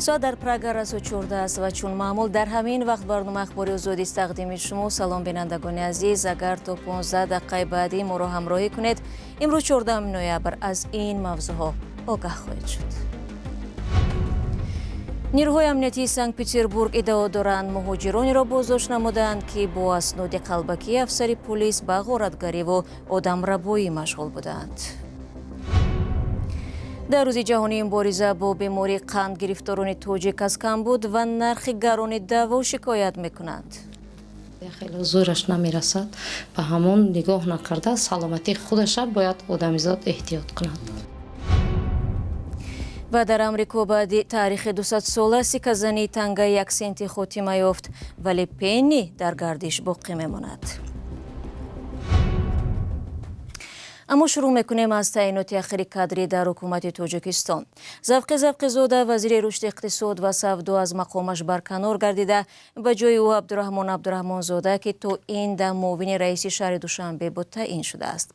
ساعت در پراگ رسو 14 است و چون معمول در همین وقت برنامه اخباری آزادی است تقدیم شما. سلام بینندگان عزیز، اگر تا 15 دقیقه بعدی ما را همراهی کنید امروز 14 نوامبر از این موضوعها آگاه خواهید شد. نیروهای امنیتی سنت پتربورگ ادعا دارند مهاجرانی را بازداشت نمودند که با اسناد قلبکی افسر پلیس به غارتگری و آدمربایی مشغول بودند. در روز جهانی مبارزه با بیماری قند گرفتاران تاجیک از کمبود و نرخ گران دوا شکایت میکنند. خیلی زورش نمیرسد و همون نگاه نکرده سلامتی خودش باید آدمیزاد احتیاط کند. و در امریکا بعد تاریخ 200 ساله سکه زنی تنگه 1 سنت خاتمه یافت ولی پنی در گردش باقی میماند. اما شروع میکنیم از تعیینات اخیر کادری در حکومت تاجیکستان. زفق زاده وزیر رشد اقتصاد و سودا از مقامش برکنار گردیده به جای او عبدالرحمن زاده که تا این دم معاون رئیس شهر دوشنبه بود تعیین شده است.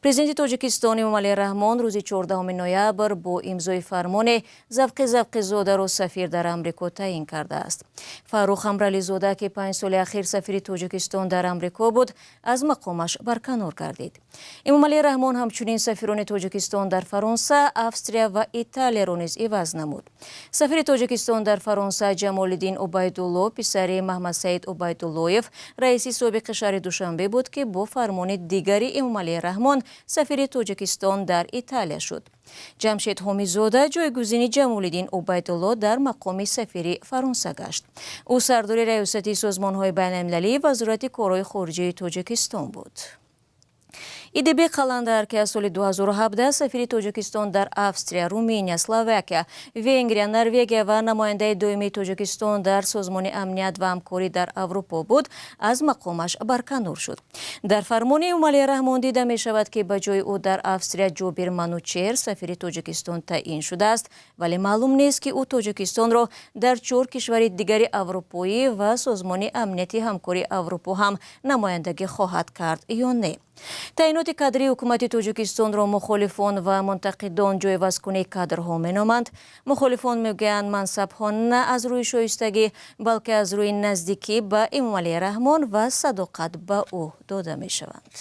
پرزیدنت تاجیکستان امامعلی رحمان روز 14 نوامبر با امضای فرمان زفق زاده را سفیر در امریکا تعیین کرده است. فاروق امرعلی زاده که 5 سال اخیر سفیر تاجیکستان در امریکا بود از مقامش برکنار گردید. امامعلی رحمان همچنین سفیران تاجیکستان در فرانسه، استرالیا و ایتالیا را نیز عوض نمود. سفیر تاجیکستان در فرانسه جمالالدین عبیدالله پسر محمد سعید عبیداللهیف رئیس سابق شهر دوشنبه بود که با فرمان دیگری امامعلی رحمان سفیر تاجیکستان در ایتالیا شد. جمشید حامیزاده جایگزین جمالالدین عبیدالله در مقام سفیر فرانسه گشت. او سردار ریاستی سازمان‌های بین‌المللی وزارت کارهای خارجه تاجیکستان بود. ایدبی قلندر که از سال 2017 سفیر تاجیکستان در استرالیا، رومانیا، اسلواکیا، ونگریا، نروژ و نماینده دائمی تاجیکستان در سازمان امنیت و همکاری در اروپا بود از مقامش برکنار شد. در فرمان امامعلی رحمان دیده می شود که به جای او در استرالیا جابر منوچهر سفیر تاجیکستان تعیین شده است ولی معلوم نیست که او تاجیکستان را در 4 کشور دیگر اروپایی و سازمان امنیتی همکاری اروپا هم نمایندگی خواهد کرد یا نه. تعیینات کادری حکومت تاجیکستان را مخالفان و منتقدان جایگزین کادرها مینامند. مخالفان میگویند منصبها نه از روی شایستگی بلکه از روی نزدیکی به امامعلی رحمان و صداقت به او داده می شوند.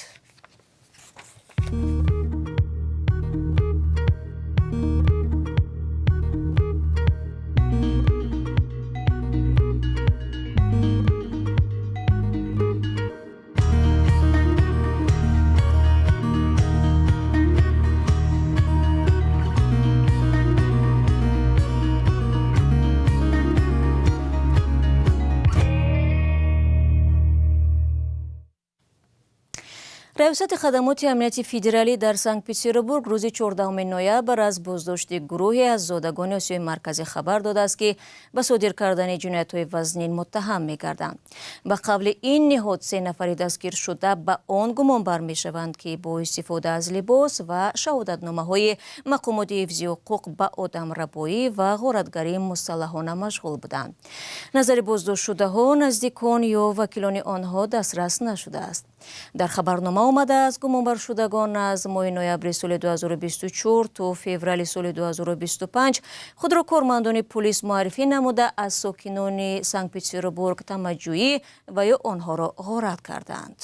ریاست خدمات امنیتی فدرالی در سنت پتربورگ روز 14 نوامبر از بازداشت گروهی از زادگان آسیای مرکزی خبر داده است که به صادر کردن جنایت‌های وزنین متهم می‌گردند. به قبل این نهاد 3 نفر دستگیر شده به آن گمان بر می‌شوند که با استفاده از لباس و شهادتنامه‌های مقامات حفظی حقوق به آدمربایی و غارتگری مسلحانه مشغول بودند. نظر بازداشت شده‌ها نزدیکان یا وکیلان آنها دسترس نشده است. در خبرنامه آمده از گمانبر شدگان از ماه نوامبر سال 2024 تا فوریه سال 2025 خود را کارمندان پلیس معرفی نموده از ساکنان سنت پتربورگ تمجیدی و یا آنها را غارت کردند.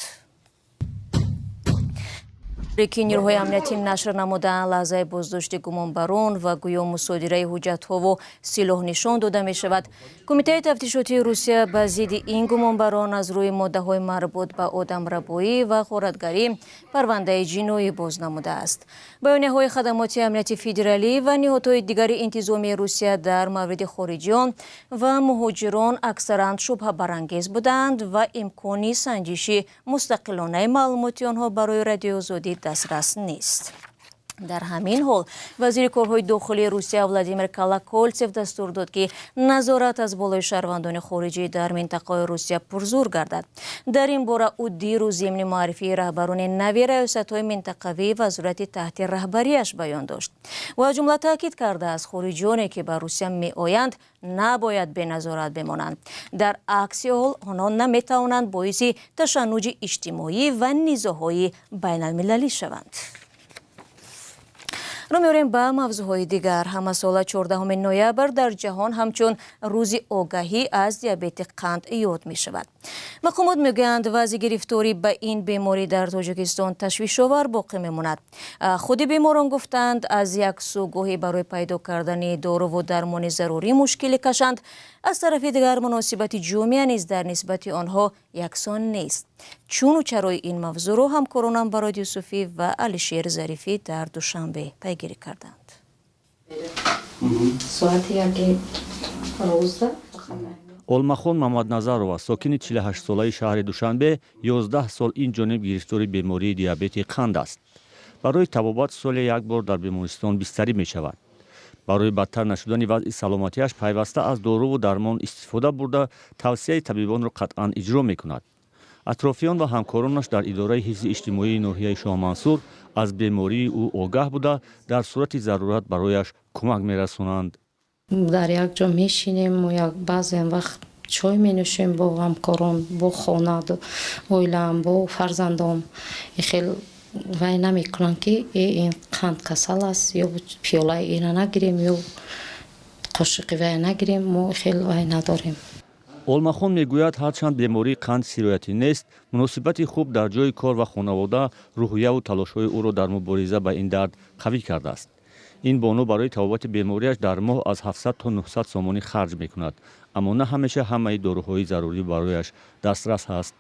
که نیروهای امنیتی نشر نمودند لحظه بازداشت گمانبران و گویا مصادره حجت‌ها و سلاح نشان داده می شود. کمیته تفتیشاتی روسیه به ضد این گمانبران از روی ماده‌های مربوط به آدمربایی و غارتگری پرونده جنایی باز نموده است. بیانیه‌های خدمات امنیتی فدرالی و نهادهای دیگر انتظامی روسیه در مورد خارجیان و مهاجران اکثراً شبهه برانگیز بودند و امکانی سنجش مستقلانه معلومات آنها برای رادیو آزادی دسترس نیست. در همین حال وزیر کارهای داخلی روسیه ولادیمیر کالاکولتسف دستور داد که نظارت از بالای شهروندان خارجی در منطقه روسیه پرزور گردد. در این باره او دیروز ضمن معرفی رهبران نوی ریاست‌های منطقوی وزارت تحت رهبریش بیان داشت و از جمله تاکید کرده از خارجیانی که به روسیه می‌آیند نباید به نظارت بمانند. در عکس حال آنها نمی‌توانند باعث تشنج اجتماعی و نزاع‌های بین‌المللی شوند. رو می‌آوریم به موضوعهای دیگر. همه سال 14 نوامبر در جهان همچون روز آگاهی از دیابت قند یاد می شود. مقامات میگویند وضع گرفتاری به این بیماری در تاجیکستان تشویش‌آور باقی میماند. خود بیماران گفتند از یک سو گاهی برای پیدا کردن دارو و درمان ضروری مشکل کشند، از طرف دیگر مناسبت جامعه نیز در نسبت آنها یکسان نیست. چون و چرای این موضوع رو همکارانم براد یوسفی و علیشیر ظریفی در دوشنبه پیگیری کردند. олмахон мамадназарова сокини 48-солаи шаҳри душанбе 11 сол инҷониб гирифтори бемории диабети қанд аст. барои табобат соли як бор дар бемористон бистарӣ мешавад. барои бадтар нашудани вазъи саломатиаш пайваста аз доруву дармон истифода бурда тавсияи табибонро қатъан иҷро мекунад. атрофиён ва ҳамкоронаш дар идораи ҳифзи иҷтимоии ноҳияи шоҳмансур аз бемории ӯ огаҳ буда дар сурати зарурат барояш кӯмак мерасонанд. дар як ҷо мешинем як баъзен вақт чой менӯшем бо ҳамкорон, бо хона, оилаам, бо фарзандом. хел вай намекунанд ки ин қанд касал аст, ё пиёлаи ина нагирем, ё қошиқи вай нагирем, мо хел вай надорем. олмахон мегӯяд ҳарчанд бемории қанд сироятӣ нест, муносибати хуб дар ҷои кор ва хонавода рӯҳияву талошҳои ӯро дар мубориза ба ин дард қавӣ кардааст. ин боно барои табобати бемориаш дар моҳ аз 700 то 900 сомонӣ харҷ мекунад, аммо на ҳамеша ҳамаи доруҳои зарурӣ барояш дастрас ҳаст.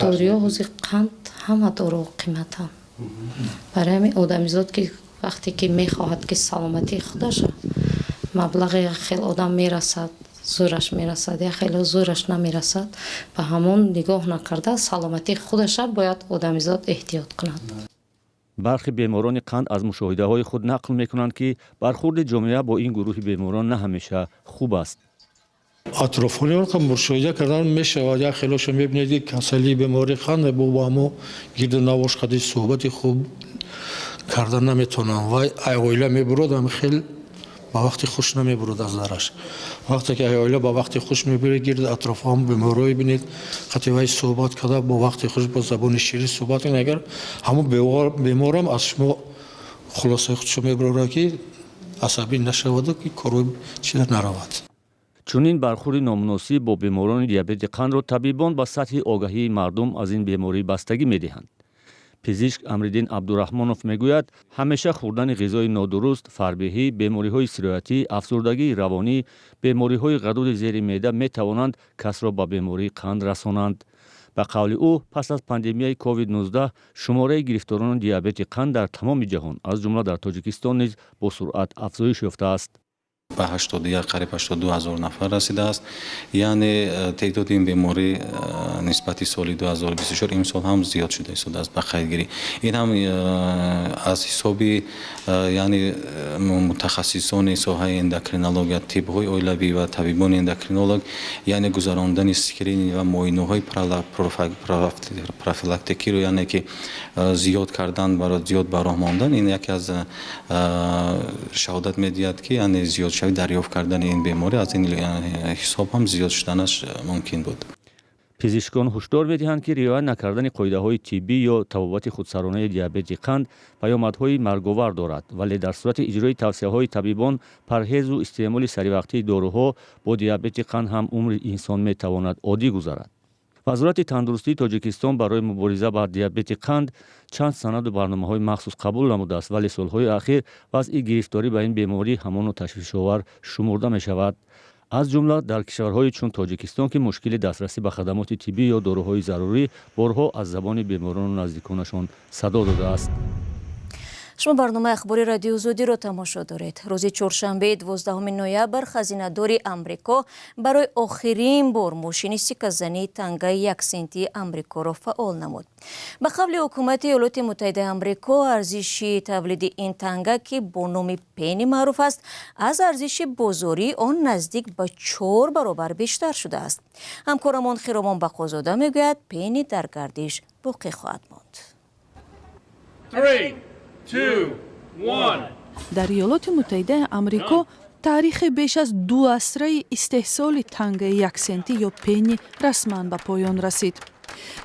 доруҳои ҳозир қанд ҳама дору қиматанд. барои ҳамин одамизод ки вақте ки мехоҳад ки саломатии худаша маблағи хел одам мерасад, зӯраш мерасад, я хело зӯраш намерасад, ба ҳамон нигоҳ накарда саломатии худаша бояд одамизод эҳтиёт кунад. бархи беморони қанд аз мушоҳидаҳои худ нақл мекунанд ки бархурди ҷомеа бо ин гурӯҳи беморон на ҳамеша хуб аст. атрофониён мушоҳида кардан мешавад, як хелошо мебинед ки касалии бемории қанд бо ҳамо гирда навошкади суҳбати хуб карда наметавонанд. вай оила мебуродам хел ба вақти хуш намебурад аз дараш. вақте ки оила ба вақти хуш мебурад гирда атрофҳам беморое бинед, қати вай суҳбат карда бо вақти хуш бо забони ширин суҳбат кунед, агар ҳамо беморам аз шумо хулосаи худшо мебурад ки асабӣ нашаваду ки корҳои чида наравад. чунин бархурди номуносиб бо беморони диабети қандро табибон ба сатҳи огаҳии мардум аз ин беморӣ бастагӣ медиҳанд. пизишк Амриддин Абдураҳмонов мегӯяд, ҳамеша хӯрдани ғизои нодуруст, фарбеҳӣ, бемориҳои сироятӣ, афсурдагии равонӣ, бемориҳои ғадуди зери меъда метавонанд касро ба бемории қанд расонанд. ба қавли ӯ, пас аз пандемияи COVID-19 шумораи гирифторони диабети қанд дар тамоми ҷаҳон, аз ҷумла дар Тоҷикистон низ бо суръат афзоиш ёфтааст. ба 81 қариб 82 ҳазор нафар расидааст. яъне теъдоди ин беморӣ нисбати соли 2024 имсол ҳам зиёд шуда истодааст ба қайдгирӣ. ин ҳам аз ҳисоби яъне мутахассисони соҳаи эндокринология, тибҳои оилавӣ ва табибони эндокринолог, яъне гузарондани скрининг ва муоинаҳои профилактикиро, яъне ки зиёд кардан барои зиёд ба роҳ мондан, ин яке аз шаҳодат медиҳад ки яъне зиёд дарёфт кардани ин беморӣ аз ин ҳисоб ҳам зиёд шуданаш мумкин буд. пизишкон ҳушдор медиҳанд ки риоя накардани қоидаҳои тиббӣ ё табобати худсаронаи диабети қанд паёмадҳои марговар дорад, вале дар сурати иҷрои тавсияҳои табибон парҳезу истеъмоли саривақтии доруҳо бо диабети қанд ҳам умри инсон метавонад оддӣ гузарад. вазорати тандурустии Тоҷикистон барои мубориза ба диабети қанд чанд санаду барномаҳои махсус қабул намудааст, вале солҳои ахир вазъи гирифторӣ ба ин беморӣ ҳамону ташвишовар шумурда мешавад. аз ҷумла дар кишварҳои чун Тоҷикистон ки мушкили дастрасӣ ба хадамоти тиббӣ ё доруҳои зарурӣ борҳо аз забони беморону наздиконашон садо додааст. шумо барномаи ахбори радиои Озодиро тамошо доред. рӯзи чоршанбе 12 ноябр хазинадори Амрико барои охирин бор мошини сиказании тангаи 1 сентии Амрикоро фаъол намуд. ба қавли ҳукумати Иёлоти Муттаҳидаи Амрико, арзиши тавлиди ин танга ки бо номи пени маъруф аст, аз арзиши бозорӣ он наздик ба 4 баробар бештар шудааст. ҳамкорамон Хиромон Бақозода мегӯяд, пени дар гардиш боқӣ хоҳад монд. 3, 2, 1. дар Иёлоти Муттаҳидаи Амрико таърихи беш аз 2 асраи истеҳсоли тангаи 1 сентӣ ё пени расман ба поён расид.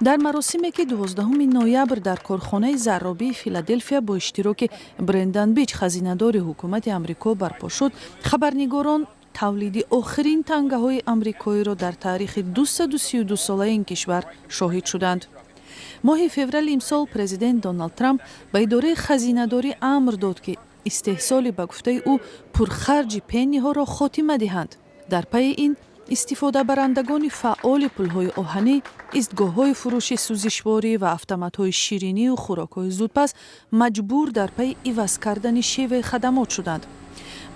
дар маросиме ки 12 ноябр дар корхонаи зарробии Филадельфия бо иштироки Брендан Бич хазинадори ҳукумати Амрико барпо шуд, хабарнигорон тавлиди охирин тангаҳои амрикоиро дар таърихи 232 солаи ин кишвар шоҳид шуданд. моҳи феврали имсол президент Доналд Трамп ба идораи хазинадорӣ амр дод ки истеҳсоли ба гуфтаи ӯ пурхарҷи пенниҳоро хотима диҳанд. дар пайи ин истифодабарандагони фаъоли пулҳои оҳанӣ, истгоҳҳои фурӯши сӯзишворӣ ва автоматҳои ширинию хӯрокҳои зудпас маҷбур дар пайи иваз кардани шеваи хадамот шуданд.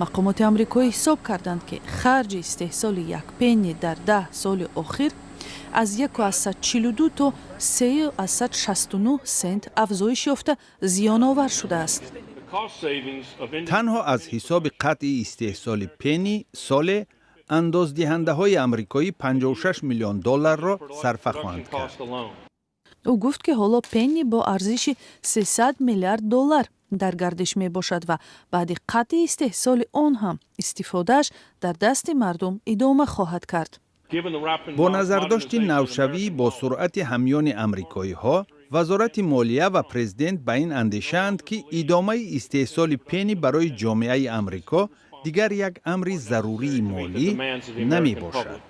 мақомоти амрикоӣ ҳисоб карданд ки харҷи истеҳсоли як пенни дар 10 соли охир аз 1,42 то 3,69 сент афзоиш ёфта зиёновар шудааст. танҳо аз ҳисоби қатъи истеҳсоли пенни соле андоздиҳандаҳои амрикоӣ $56 миллион сарфа хоҳанд кард. ӯ гуфт ки ҳоло пенни бо арзиши $300 миллиард дар гардиш мебошад ва баъди қатъи истеҳсоли он ҳам истифодааш дар дасти мардум идома хоҳад кард. бо назардошти навшавӣ бо суръати ҳамёни амрикоиҳо, вазорати молия ва президент ба ин андешаанд ки идомаи истеҳсоли пенни барои ҷомеаи амрико дигар як амри зарурии молӣ намебошад.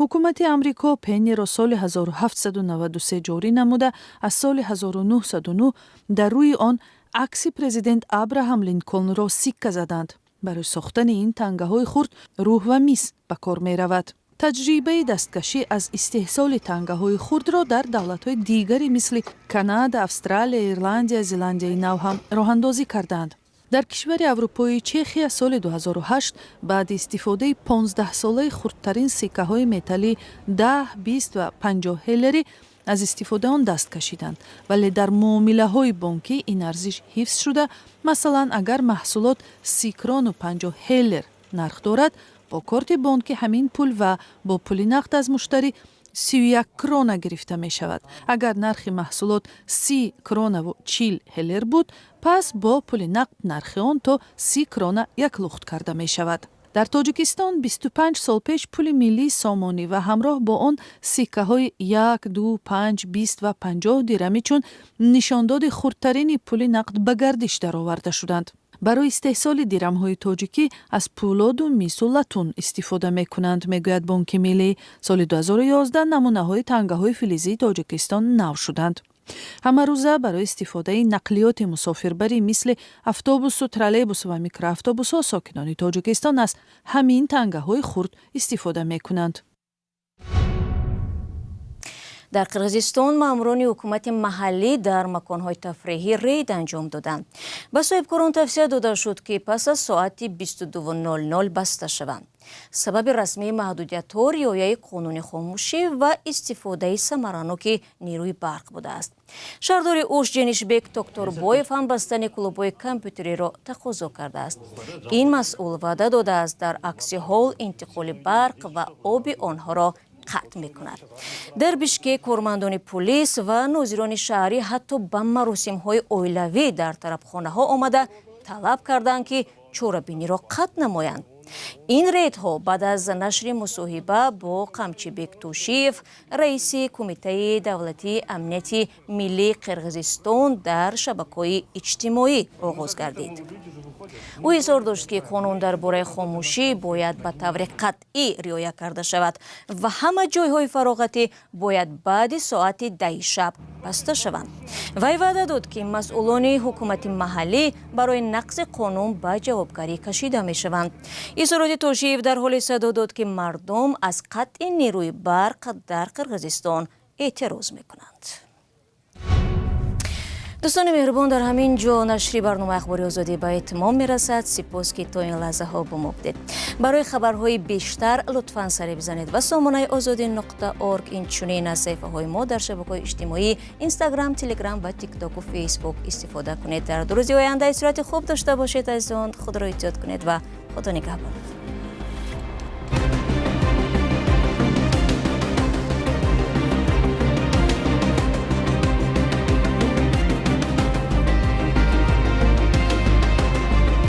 ҳукумати амрико пенниро соли 1793 ҷорӣ намуда, аз соли 1909 дар рӯи он акси президент Абраҳам Линколнро сикка заданд. барои сохтани ин тангаҳои хурд рӯҳ ва мис ба кор меравад. таҷрибаи дасткашӣ аз истеҳсоли тангаҳои хурдро дар давлатҳои дигаре мисли Канада, Австралия, Ирландия, Зеландияи нав ҳам роҳандозӣ карданд. дар кишвари аврупои Чехия соли 2008 баъди истифодаи 15-солаи хурдтарин сиккаҳои металлии 10, 20 ва 50 ҳеллери аз истифода он даст кашиданд, вале дар муомилаҳои бонкӣ ин арзиш ҳифз шуда, масалан агар маҳсулот 30 крону 50 ҳеллер нарх дорад, бо корти бонкӣ ҳамин пул ва бо пули нақд аз муштарӣ 31 крона гирифта мешавад. агар нархи маҳсулот 30 кронаву 40 ҳеллер буд, пас бо пули нақд нархи он то 30 крона як лухт карда мешавад. дар Тоҷикистон 25 сол пеш пули миллии сомонӣ ва ҳамроҳ бо он сиккаҳои 1, 2, 5, 20 ва 50 дирҳамӣ чун нишондоди хурдтарини пули нақд ба гардиш дароварда шуданд. барои истеҳсоли дирҳамҳои тоҷикӣ аз пӯлоду мису латун истифода мекунанд, мегӯяд Бонки Миллӣ. соли 2011 намунаҳои тангаҳои филизии Тоҷикистон нав шуданд. ҳамарӯза барои истифодаи нақлиёти мусофирбарӣ мисли автобусу троллейбусу ва микроавтобусҳо сокинони Тоҷикистон аз ҳамин тангаҳои хурд истифода мекунанд. дар қирғизистон маъмурони ҳукумати маҳаллӣ дар маконҳои тафреҳӣ рейд анҷом доданд. ба соҳибкорон тавсия дода шуд ки пас аз соати 22:00 баста шаванд. сабаби расмии маҳдудиятҳо риояи қонуни хомӯшӣ ва истифодаи самараноки нерӯи барқ будааст. шаҳрдори Уш Ҷенишбек Токторбоев ҳам бастани клубҳои компютериро тақозо кардааст. ин масъул ваъда додааст дар акси ҳол интиқоли барқ ва оби онҳоро қатъ мекунад. дар Бишкек кормандони полис ва нозирони шаҳрӣ ҳатто ба маросимҳои оилавӣ дар тарабхонаҳо омада талаб карданд ки чорабиниро қатъ намоянд. ин рейдҳо баъд аз нашри мусоҳиба бо Қамчибек Тӯшиев, раиси Кумитаи давлатии амнияти миллии Қирғизистон дар шабакаҳои иҷтимоӣ оғоз гардид. ӯ изҳор дошт ки қонун дар бораи хомӯшӣ бояд ба таври қатъӣ риоя карда шавад ва ҳама ҷойҳои фароғатӣ бояд баъди соати 10 шаб баста шаванд. вай ваъда дод ки масъулони ҳукумати маҳаллӣ барои нақзи қонун ба ҷавобгарӣ кашида мешаванд. изҳороти Тошиев дар ҳоле садо дод ки мардум аз қатъи нерӯи барқ дар Қирғизистон эътироз мекунанд. дӯстони меҳрубон, дар ҳамин ҷо нашри барномаи ахбори озодӣ ба этмом мерасад. сипос ки то ин лаҳзаҳо бо мо будед. барои хабарҳои бештар лутфан сари бизанед ва сомонаи озодӣ.орг инчунин аз саҳифаҳои мо дар шабакаҳои иҷтимоӣ Instagram, Telegram ва TikTok-у Facebook истифода кунед. дар 2 рӯзи оянда сурати хуб дошта бошед азизон. худро эҳтиёт кунед ва худо нигаҳбон.